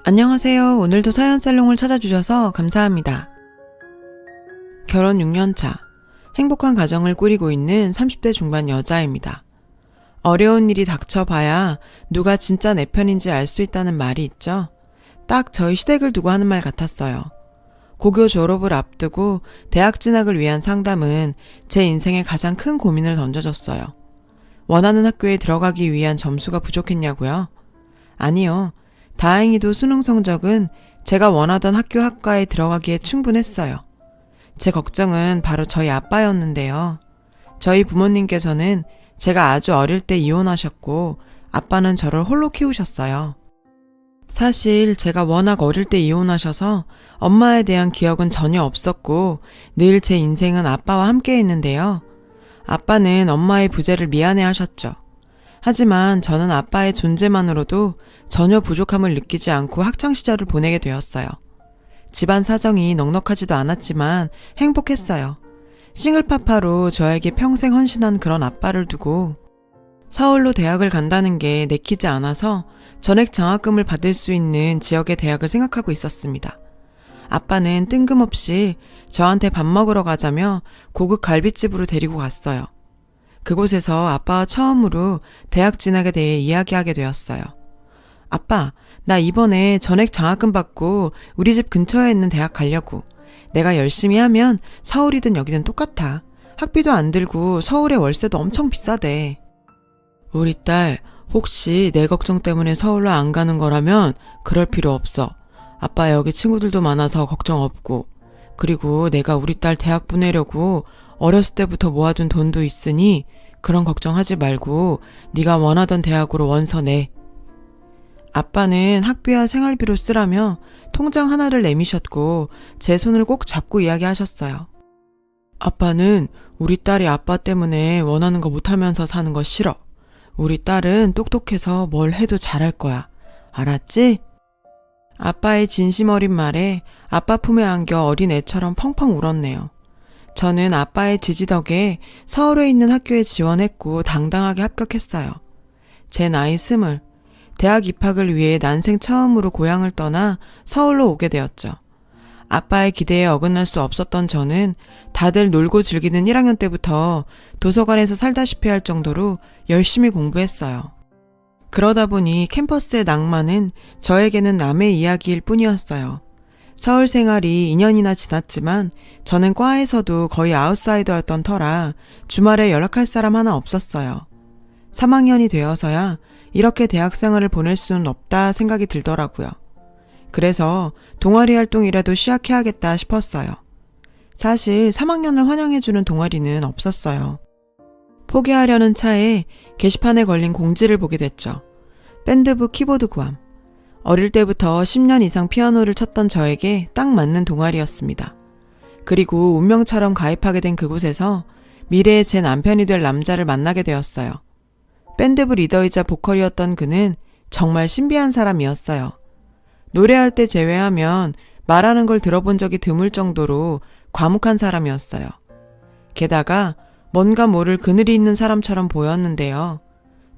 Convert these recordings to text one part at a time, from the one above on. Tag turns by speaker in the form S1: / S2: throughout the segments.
S1: 안녕하세요. 오늘도 사연살롱을 찾아주셔서 감사합니다. 결혼 6년차, 행복한 가정을 꾸리고 있는 30대 중반 여자입니다. 어려운 일이 닥쳐봐야 누가 진짜 내 편인지 알 수 있다는 말이 있죠. 딱 저희 시댁을 두고 하는 말 같았어요. 고교 졸업을 앞두고 대학 진학을 위한 상담은 제 인생의 가장 큰 고민을 던져줬어요. 원하는 학교에 들어가기 위한 점수가 부족했냐고요? 아니요. 다행히도 수능 성적은 제가 원하던 학교 학과에 들어가기에 충분했어요. 제 걱정은 바로 저희 아빠였는데요. 저희 부모님께서는 제가 아주 어릴 때 이혼하셨고 아빠는 저를 홀로 키우셨어요. 사실 제가 워낙 어릴 때 이혼하셔서 엄마에 대한 기억은 전혀 없었고 늘 제 인생은 아빠와 함께 했는데요. 아빠는 엄마의 부재를 미안해 하셨죠. 하지만 저는 아빠의 존재만으로도 전혀 부족함을 느끼지 않고 학창시절을 보내게 되었어요. 집안 사정이 넉넉하지도 않았지만 행복했어요. 싱글파파로 저에게 평생 헌신한 그런 아빠를 두고 서울로 대학을 간다는 게 내키지 않아서 전액 장학금을 받을 수 있는 지역의 대학을 생각하고 있었습니다. 아빠는 뜬금없이 저한테 밥 먹으러 가자며 고급 갈비집으로 데리고 갔어요. 그곳에서 아빠와 처음으로 대학 진학에 대해 이야기하게 되었어요. 아빠, 나 이번에 전액 장학금 받고 우리 집 근처에 있는 대학 가려고. 내가 열심히 하면 서울이든 여기든 똑같아. 학비도 안 들고 서울에 월세도 엄청 비싸대. 우리 딸, 혹시 내 걱정 때문에 서울로 안 가는 거라면 그럴 필요 없어. 아빠 여기 친구들도 많아서 걱정 없고. 그리고 내가 우리 딸 대학 보내려고 어렸을 때부터 모아둔 돈도 있으니 그런 걱정하지 말고 네가 원하던 대학으로 원서 내. 아빠는 학비와 생활비로 쓰라며 통장 하나를 내미셨고 제 손을 꼭 잡고 이야기하셨어요. 아빠는 우리 딸이 아빠 때문에 원하는 거 못하면서 사는 거 싫어. 우리 딸은 똑똑해서 뭘 해도 잘할 거야. 알았지? 아빠의 진심 어린 말에 아빠 품에 안겨 어린 애처럼 펑펑 울었네요. 저는 아빠의 지지 덕에 서울에 있는 학교에 지원했고 당당하게 합격했어요. 제 나이 20, 대학 입학을 위해 난생 처음으로 고향을 떠나 서울로 오게 되었죠. 아빠의 기대에 어긋날 수 없었던 저는 다들 놀고 즐기는 1학년 때부터 도서관에서 살다시피 할 정도로 열심히 공부했어요. 그러다 보니 캠퍼스의 낭만은 저에게는 남의 이야기일 뿐이었어요. 서울 생활이 2년이나 지났지만 저는 과에서도 거의 아웃사이더였던 터라 주말에 연락할 사람 하나 없었어요. 3학년이 되어서야 이렇게 대학 생활을 보낼 수는 없다 생각이 들더라고요. 그래서 동아리 활동이라도 시작해야겠다 싶었어요. 사실 3학년을 환영해주는 동아리는 없었어요. 포기하려는 차에 게시판에 걸린 공지를 보게 됐죠. 밴드부 키보드 구함. 어릴 때부터 10년 이상 피아노를 쳤던 저에게 딱 맞는 동아리였습니다. 그리고 운명처럼 가입하게 된 그곳에서 미래의 제 남편이 될 남자를 만나게 되었어요. 밴드부 리더이자 보컬이었던 그는 정말 신비한 사람이었어요. 노래할 때 제외하면 말하는 걸 들어본 적이 드물 정도로 과묵한 사람이었어요. 게다가 뭔가 모를 그늘이 있는 사람처럼 보였는데요.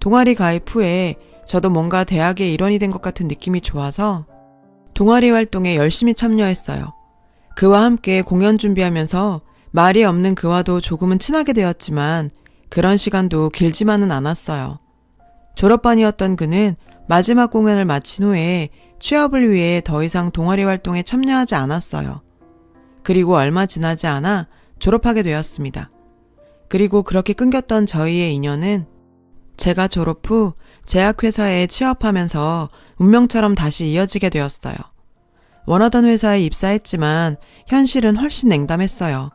S1: 동아리 가입 후에 저도 뭔가 대학의 일원이 된 것 같은 느낌이 좋아서 동아리 활동에 열심히 참여했어요. 그와 함께 공연 준비하면서 말이 없는 그와도 조금은 친하게 되었지만 그런 시간도 길지만은 않았어요. 졸업반이었던 그는 마지막 공연을 마친 후에 취업을 위해 더 이상 동아리 활동에 참여하지 않았어요. 그리고 얼마 지나지 않아 졸업하게 되었습니다. 그리고 그렇게 끊겼던 저희의 인연은 제가 졸업 후 제약회사에 취업하면서 운명처럼 다시 이어지게 되었어요. 원하던 회사에 입사했지만 현실은 훨씬 냉담했어요.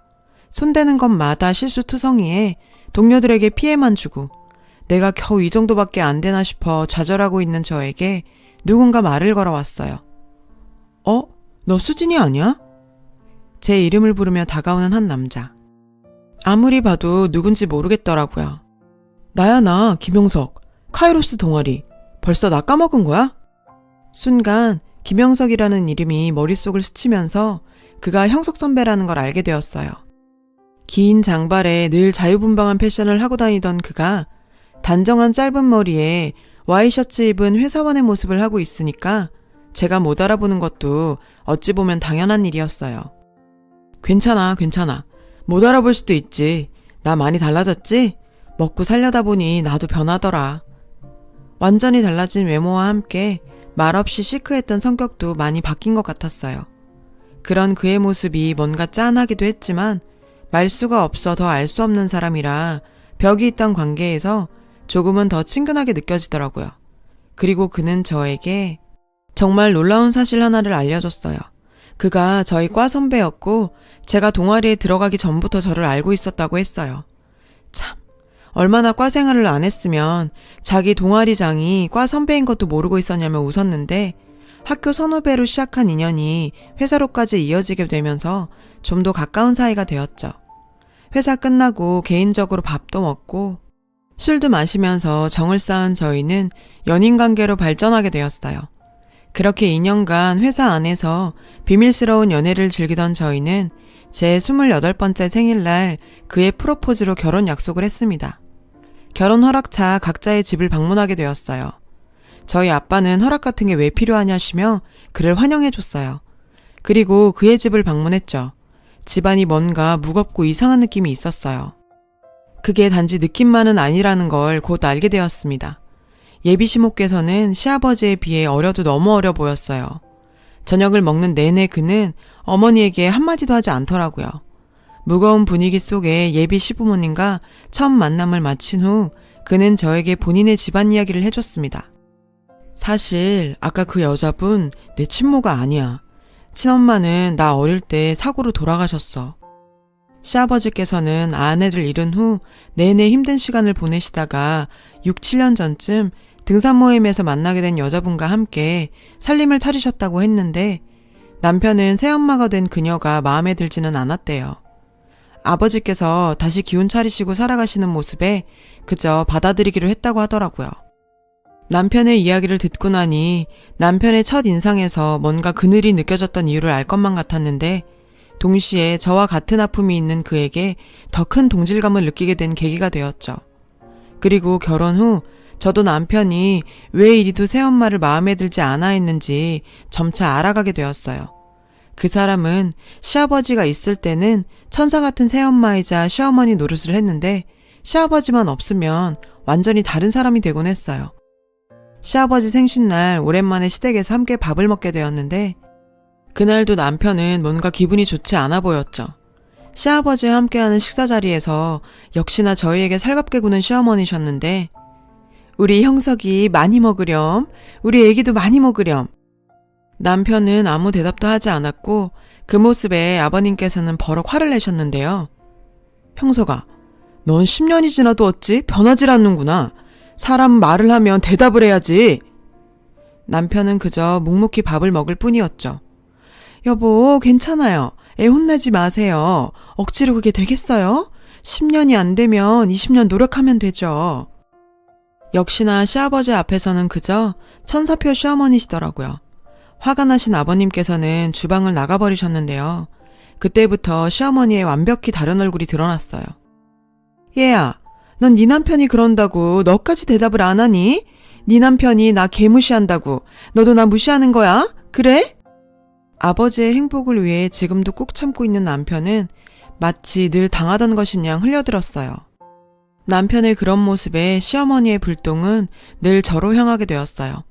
S1: 손대는 것마다 실수투성이에 동료들에게 피해만 주고 내가 겨우 이 정도밖에 안 되나 싶어 좌절하고 있는 저에게 누군가 말을 걸어왔어요. 너 수진이 아니야? 제 이름을 부르며 다가오는 한 남자. 아무리 봐도 누군지 모르겠더라고요. 나야 나 김영석. 카이로스 동아리. 벌써 나 까먹은 거야? 순간 김영석이라는 이름이 머릿속을 스치면서 그가 형석 선배라는 걸 알게 되었어요. 긴 장발에 늘 자유분방한 패션을 하고 다니던 그가 단정한 짧은 머리에 와이셔츠 입은 회사원의 모습을 하고 있으니까 제가 못 알아보는 것도 어찌 보면 당연한 일이었어요. 괜찮아. 못 알아볼 수도 있지. 나 많이 달라졌지? 먹고 살려다 보니 나도 변하더라. 완전히 달라진 외모와 함께 말없이 시크했던 성격도 많이 바뀐 것 같았어요. 그런 그의 모습이 뭔가 짠하기도 했지만 말수가 없어 더 알 수 없는 사람이라 벽이 있던 관계에서 조금은 더 친근하게 느껴지더라고요. 그리고 그는 저에게 정말 놀라운 사실 하나를 알려줬어요. 그가 저희 과 선배였고 제가 동아리에 들어가기 전부터 저를 알고 있었다고 했어요. 참, 얼마나 과 생활을 안 했으면 자기 동아리장이 과 선배인 것도 모르고 있었냐며 웃었는데 학교 선후배로 시작한 인연이 회사로까지 이어지게 되면서 좀 더 가까운 사이가 되었죠. 회사 끝나고 개인적으로 밥도 먹고 술도 마시면서 정을 쌓은 저희는 연인 관계로 발전하게 되었어요. 그렇게 2년간 회사 안에서 비밀스러운 연애를 즐기던 저희는 제 28번째 생일날 그의 프로포즈로 결혼 약속을 했습니다. 결혼 허락차 각자의 집을 방문하게 되었어요. 저희 아빠는 허락 같은 게 왜 필요하냐시며 그를 환영해줬어요. 그리고 그의 집을 방문했죠. 집안이 뭔가 무겁고 이상한 느낌이 있었어요. 그게 단지 느낌만은 아니라는 걸 곧 알게 되었습니다. 예비 시모께서는 시아버지에 비해 어려도 너무 어려 보였어요. 저녁을 먹는 내내 그는 어머니에게 한마디도 하지 않더라고요. 무거운 분위기 속에 예비 시부모님과 처음 만남을 마친 후 그는 저에게 본인의 집안 이야기를 해줬습니다. 사실 아까 그 여자분 내 친모가 아니야. 친엄마는 나 어릴 때 사고로 돌아가셨어. 시아버지께서는 아내를 잃은 후 내내 힘든 시간을 보내시다가 6, 7년 전쯤 등산 모임에서 만나게 된 여자분과 함께 살림을 차리셨다고 했는데 남편은 새엄마가 된 그녀가 마음에 들지는 않았대요. 아버지께서 다시 기운 차리시고 살아가시는 모습에 그저 받아들이기로 했다고 하더라고요. 남편의 이야기를 듣고 나니 남편의 첫 인상에서 뭔가 그늘이 느껴졌던 이유를 알 것만 같았는데 동시에 저와 같은 아픔이 있는 그에게 더 큰 동질감을 느끼게 된 계기가 되었죠. 그리고 결혼 후 저도 남편이 왜 이리도 새엄마를 마음에 들지 않아 했는지 점차 알아가게 되었어요. 그 사람은 시아버지가 있을 때는 천사 같은 새엄마이자 시어머니 노릇을 했는데 시아버지만 없으면 완전히 다른 사람이 되곤 했어요. 시아버지 생신날 오랜만에 시댁에서 함께 밥을 먹게 되었는데 그날도 남편은 뭔가 기분이 좋지 않아 보였죠. 시아버지와 함께하는 식사 자리에서 역시나 저희에게 살갑게 구는 시어머니셨는데 우리 형석이 많이 먹으렴. 우리 애기도 많이 먹으렴. 남편은 아무 대답도 하지 않았고 그 모습에 아버님께서는 버럭 화를 내셨는데요. 형석아, 넌 10년이 지나도 어찌 변하질 않는구나. 사람 말을 하면 대답을 해야지. 남편은 그저 묵묵히 밥을 먹을 뿐이었죠. 여보, 괜찮아요. 애 혼내지 마세요. 억지로 그게 되겠어요? 10년이 안 되면 20년 노력하면 되죠. 역시나 시아버지 앞에서는 그저 천사표 시어머니시더라고요. 화가 나신 아버님께서는 주방을 나가버리셨는데요. 그때부터 시어머니의 완벽히 다른 얼굴이 드러났어요. 얘야, 넌 네 남편이 그런다고 너까지 대답을 안 하니? 네 남편이 나 개무시한다고 너도 나 무시하는 거야? 그래? 아버지의 행복을 위해 지금도 꾹 참고 있는 남편은 마치 늘 당하던 것인 양 흘려들었어요. 남편의 그런 모습에 시어머니의 불똥은 늘 저로 향하게 되었어요.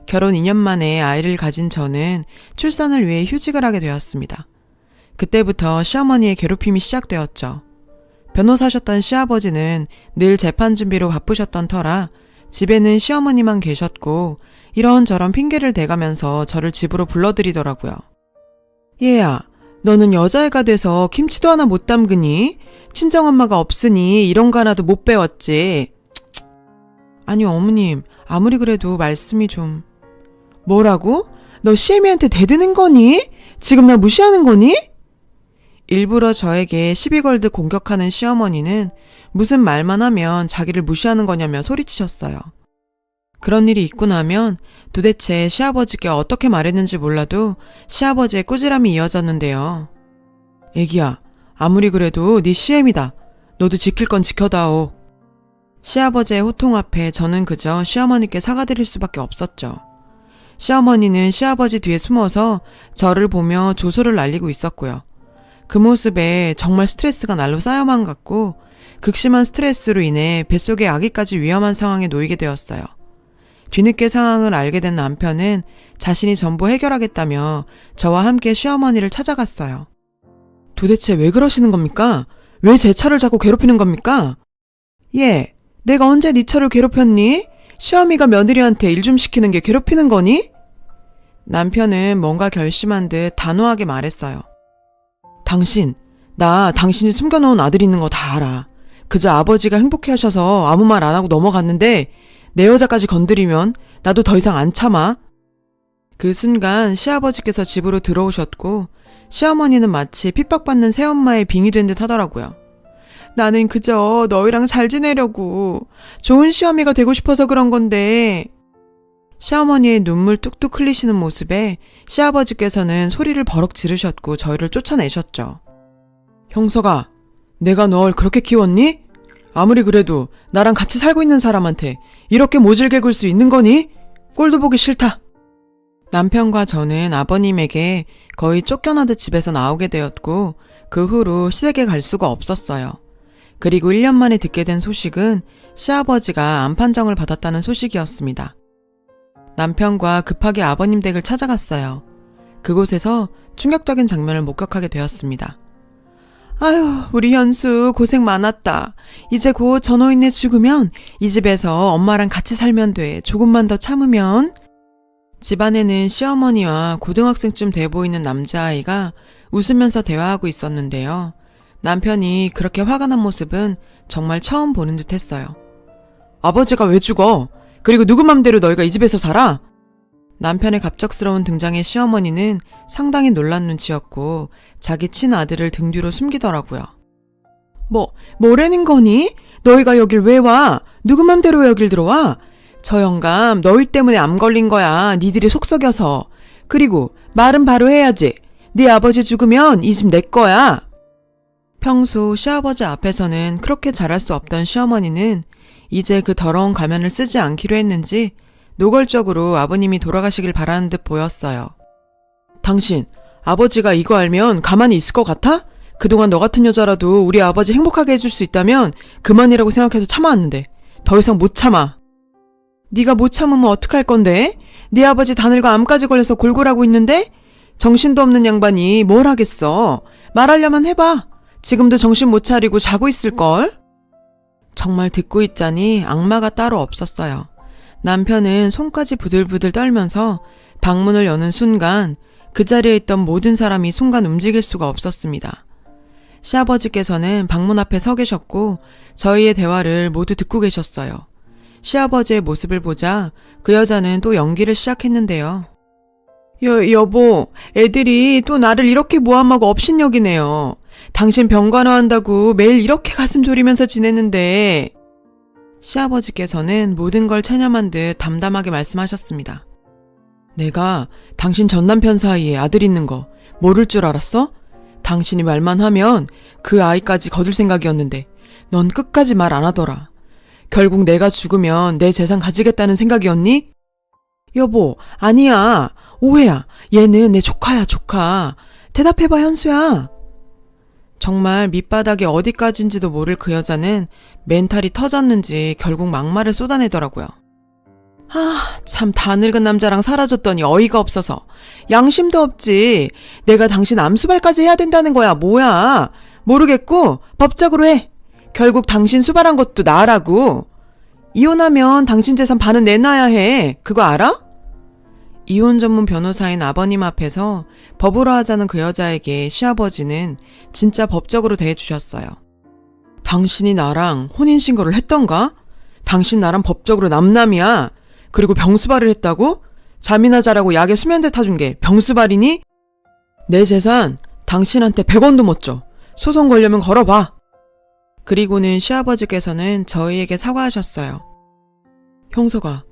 S1: 결혼 2년 만에 아이를 가진 저는 출산을 위해 휴직을 하게 되었습니다. 그때부터 시어머니의 괴롭힘이 시작되었죠. 변호사셨던 시아버지는 늘 재판 준비로 바쁘셨던 터라 집에는 시어머니만 계셨고 이런저런 핑계를 대가면서 저를 집으로 불러들이더라고요. 얘야, 너는 여자애가 돼서 김치도 하나 못 담그니? 친정엄마가 없으니 이런 거 하나도 못 배웠지. 아니 어머님, 아무리 그래도 말씀이 좀... 뭐라고? 너 시애미한테 대드는 거니? 지금 나 무시하는 거니? 일부러 저에게 시비 걸듯 공격하는 시어머니는 무슨 말만 하면 자기를 무시하는 거냐며 소리치셨어요. 그런 일이 있고 나면 도대체 시아버지께 어떻게 말했는지 몰라도 시아버지의 꾸지람이 이어졌는데요. 애기야, 아무리 그래도 네 시애미다. 너도 지킬 건 지켜다오. 시아버지의 호통 앞에 저는 그저 시어머니께 사과드릴 수밖에 없었죠. 시어머니는 시아버지 뒤에 숨어서 저를 보며 조소를 날리고 있었고요. 그 모습에 정말 스트레스가 날로 쌓여만 갔고 극심한 스트레스로 인해 뱃속의 아기까지 위험한 상황에 놓이게 되었어요. 뒤늦게 상황을 알게 된 남편은 자신이 전부 해결하겠다며 저와 함께 시어머니를 찾아갔어요. 도대체 왜 그러시는 겁니까? 왜 제 차를 자꾸 괴롭히는 겁니까? 예, 내가 언제 네 차를 괴롭혔니? 시어미가 며느리한테 일 좀 시키는 게 괴롭히는 거니? 남편은 뭔가 결심한 듯 단호하게 말했어요. 나 당신이 숨겨놓은 아들 있는 거 다 알아. 그저 아버지가 행복해 하셔서 아무 말 안 하고 넘어갔는데 내 여자까지 건드리면 나도 더 이상 안 참아. 그 순간 시아버지께서 집으로 들어오셨고 시어머니는 마치 핍박받는 새엄마의 빙이 된 듯 하더라고요. 나는 그저 너희랑 잘 지내려고 좋은 시어미가 되고 싶어서 그런 건데. 시어머니의 눈물 뚝뚝 흘리시는 모습에 시아버지께서는 소리를 버럭 지르셨고 저희를 쫓아내셨죠. 형서가, 내가 널 그렇게 키웠니? 아무리 그래도 나랑 같이 살고 있는 사람한테 이렇게 모질게 굴 수 있는 거니? 꼴도 보기 싫다. 남편과 저는 아버님에게 거의 쫓겨나듯 집에서 나오게 되었고 그 후로 시댁에 갈 수가 없었어요. 그리고 1년 만에 듣게 된 소식은 시아버지가 암 판정을 받았다는 소식이었습니다. 남편과 급하게 아버님 댁을 찾아갔어요. 그곳에서 충격적인 장면을 목격하게 되었습니다. 아유, 우리 현수 고생 많았다. 이제 곧 저 노인네 죽으면 이 집에서 엄마랑 같이 살면 돼. 조금만 더 참으면. 집안에는 시어머니와 고등학생쯤 돼 보이는 남자아이가 웃으면서 대화하고 있었는데요. 남편이 그렇게 화가 난 모습은 정말 처음 보는 듯 했어요. 아버지가 왜 죽어? 그리고 누구 맘대로 너희가 이 집에서 살아? 남편의 갑작스러운 등장에 시어머니는 상당히 놀란 눈치였고 자기 친아들을 등 뒤로 숨기더라고요. 뭐라는 거니? 너희가 여길 왜 와? 누구 맘대로 왜 여길 들어와? 저 영감 너희 때문에 암 걸린 거야. 니들이 속 썩여서. 그리고 말은 바로 해야지. 네 아버지 죽으면 이 집 내 거야. 평소 시아버지 앞에서는 그렇게 잘할 수 없던 시어머니는 이제 그 더러운 가면을 쓰지 않기로 했는지 노골적으로 아버님이 돌아가시길 바라는 듯 보였어요. 당신, 아버지가 이거 알면 가만히 있을 것 같아? 그동안 너 같은 여자라도 우리 아버지 행복하게 해줄 수 있다면 그만이라고 생각해서 참아왔는데 더 이상 못 참아. 네가 못 참으면 어떡할 건데? 네 아버지 다 늙어 암까지 걸려서 골골하고 있는데? 정신도 없는 양반이 뭘 하겠어. 말하려면 해봐. 지금도 정신 못 차리고 자고 있을걸? 정말 듣고 있자니 악마가 따로 없었어요. 남편은 손까지 부들부들 떨면서 방문을 여는 순간 그 자리에 있던 모든 사람이 순간 움직일 수가 없었습니다. 시아버지께서는 방문 앞에 서 계셨고 저희의 대화를 모두 듣고 계셨어요. 시아버지의 모습을 보자 그 여자는 또 연기를 시작했는데요. 여보, 애들이 또 나를 이렇게 모함하고 업신여기네요. 당신 병간호한다고 매일 이렇게 가슴 졸이면서 지냈는데. 시아버지께서는 모든 걸 체념한 듯 담담하게 말씀하셨습니다. 내가 당신 전남편 사이에 아들 있는 거 모를 줄 알았어? 당신이 말만 하면 그 아이까지 거둘 생각이었는데 넌 끝까지 말 안 하더라. 결국 내가 죽으면 내 재산 가지겠다는 생각이었니? 여보, 아니야. 오해야. 얘는 내 조카야, 조카. 대답해봐, 현수야. 정말 밑바닥이 어디까지인지도 모를 그 여자는 멘탈이 터졌는지 결국 막말을 쏟아내더라고요. 참 다 늙은 남자랑 살아줬더니 어이가 없어서. 양심도 없지. 내가 당신 암수발까지 해야 된다는 거야. 뭐야. 모르겠고 법적으로 해. 결국 당신 수발한 것도 나라고. 이혼하면 당신 재산 반은 내놔야 해. 그거 알아? 이혼 전문 변호사인 아버님 앞에서 법으로 하자는 그 여자에게 시아버지는 진짜 법적으로 대해주셨어요. 당신이 나랑 혼인신고를 했던가? 당신 나랑 법적으로 남남이야. 그리고 병수발을 했다고? 잠이나 자라고 약에 수면제 타준 게 병수발이니? 내 재산 당신한테 100원도 못 줘. 소송 걸려면 걸어봐. 그리고는 시아버지께서는 저희에게 사과하셨어요. 형서가,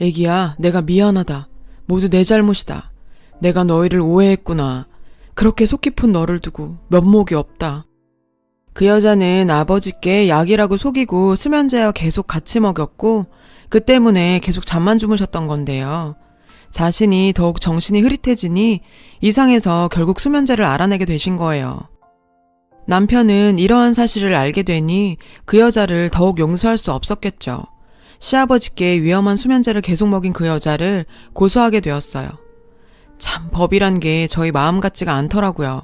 S1: 애기야, 내가 미안하다. 모두 내 잘못이다. 내가 너희를 오해했구나. 그렇게 속 깊은 너를 두고 면목이 없다. 그 여자는 아버지께 약이라고 속이고 수면제와 계속 같이 먹였고 그 때문에 계속 잠만 주무셨던 건데요. 자신이 더욱 정신이 흐릿해지니 이상해서 결국 수면제를 알아내게 되신 거예요. 남편은 이러한 사실을 알게 되니 그 여자를 더욱 용서할 수 없었겠죠. 시아버지께 위험한 수면제를 계속 먹인 그 여자를 고소하게 되었어요. 참, 법이란 게 저희 마음 같지가 않더라고요.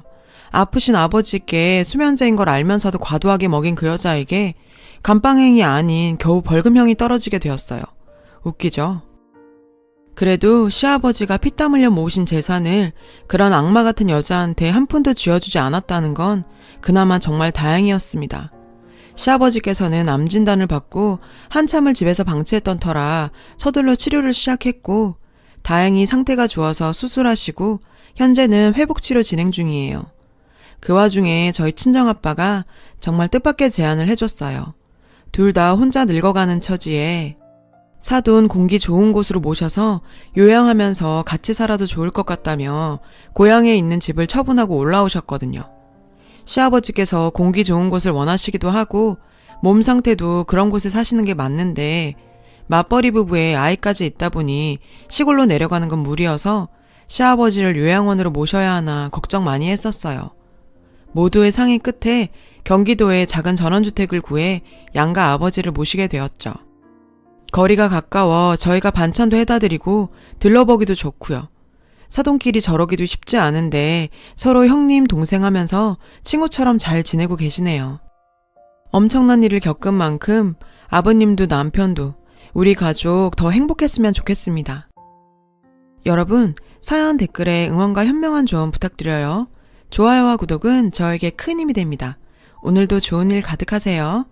S1: 아프신 아버지께 수면제인 걸 알면서도 과도하게 먹인 그 여자에게 감방행이 아닌 겨우 벌금형이 떨어지게 되었어요. 웃기죠? 그래도 시아버지가 피땀 흘려 모으신 재산을 그런 악마 같은 여자한테 한 푼도 쥐어주지 않았다는 건 그나마 정말 다행이었습니다. 시아버지께서는 암 진단을 받고 한참을 집에서 방치했던 터라 서둘러 치료를 시작했고, 다행히 상태가 좋아서 수술하시고 현재는 회복치료 진행 중이에요. 그 와중에 저희 친정아빠가 정말 뜻밖의 제안을 해줬어요. 둘 다 혼자 늙어가는 처지에 사돈 공기 좋은 곳으로 모셔서 요양하면서 같이 살아도 좋을 것 같다며 고향에 있는 집을 처분하고 올라오셨거든요. 시아버지께서 공기 좋은 곳을 원하시기도 하고 몸 상태도 그런 곳에 사시는 게 맞는데 맞벌이 부부에 아이까지 있다 보니 시골로 내려가는 건 무리여서 시아버지를 요양원으로 모셔야 하나 걱정 많이 했었어요. 모두의 상의 끝에 경기도에 작은 전원주택을 구해 양가 아버지를 모시게 되었죠. 거리가 가까워 저희가 반찬도 해다 드리고 들러보기도 좋고요. 사돈끼리 저러기도 쉽지 않은데 서로 형님 동생 하면서 친구처럼 잘 지내고 계시네요. 엄청난 일을 겪은 만큼 아버님도 남편도 우리 가족 더 행복했으면 좋겠습니다. 여러분, 사연 댓글에 응원과 현명한 조언 부탁드려요. 좋아요와 구독은 저에게 큰 힘이 됩니다. 오늘도 좋은 일 가득하세요.